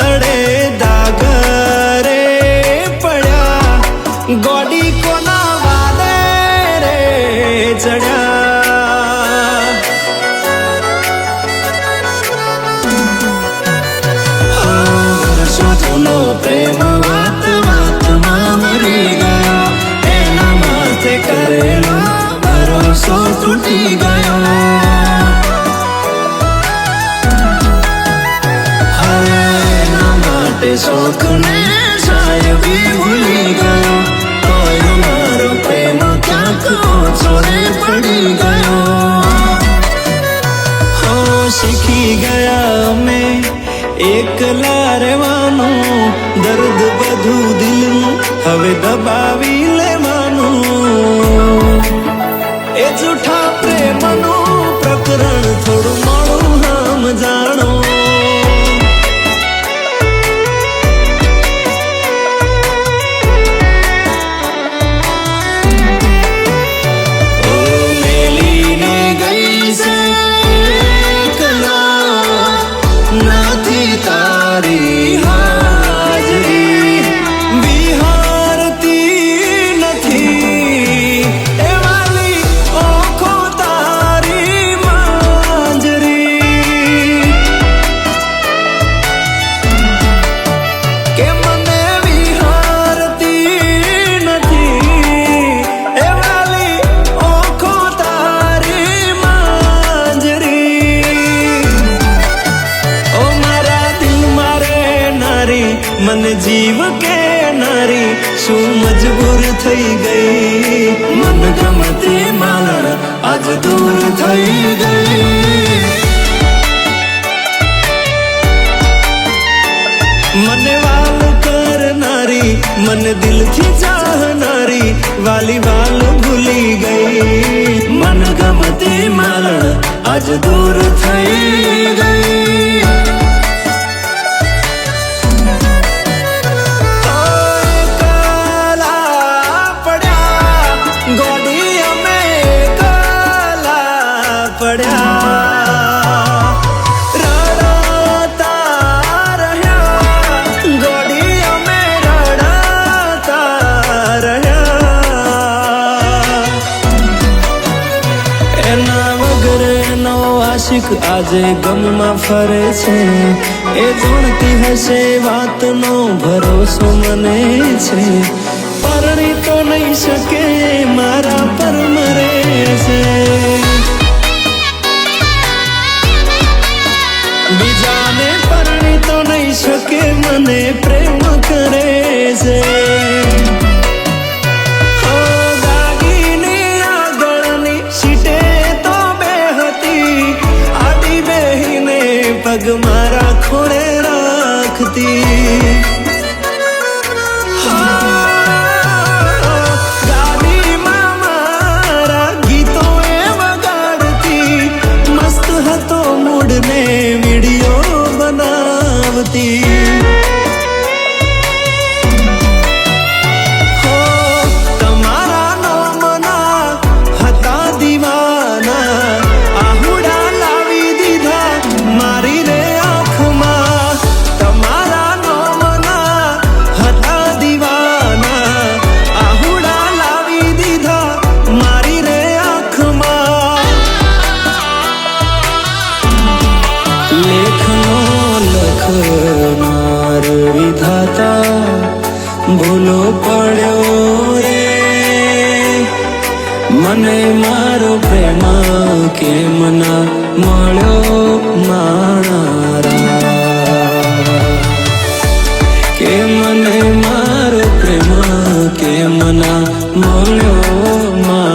તળે દાગ રે પડ્યા, ગોડી કોના વાલે રે ચડ્યા. વર્ષો જૂનો પ્રેમ વાત વાતમાં મરી ગયો, એના માથે કરેલો ભરોસો તૂટી ગયો. શોખને સાહેબી ભૂલી ગયો, તોય મારો પ્રેમ ક્યાંક ઓછોને પડી ગયો. હો શીખી ગયા અમે એકલા રહેવાનું, દર્દ બધું દિલનું હવે દબાવી લેવાનું. એ જૂઠા પ્રેમનું પ્રકરણ થોડું મોડું નામ જાણો. મને જીવ કે નારી શું મજબૂર થઈ ગઈ, મન ગમતી માલણ આજ દૂર થઈ ગઈ. મને વાલ કરનારી, મને દિલથી ચાહનારી, વાલી વાલ ભૂલી ગઈ, મન ગમતી માલણ આજ દૂર થઈ ગઈ. આજે ગમમાં ફરે છે, એ જોણતી હશે વાતનો ભરોસો મને છે. પરણી તો નહીં શકે મારા પર મરે છે, બીજાને પરણી તો નહીં શકે મને પ્રેમ કરે છે. પગ મારા ખોળે રાખતી, ગાડીમાં મારા ગીતો એ વગાડતી, મસ્ત હતો મૂડને વિડીયો બનાવતી. ભૂલો પડ્યો રે મને મારો પ્રેમ કેમ ના મળ્યો મારા, કે મને મારો પ્રેમ કેમ ના મળ્યો મારા.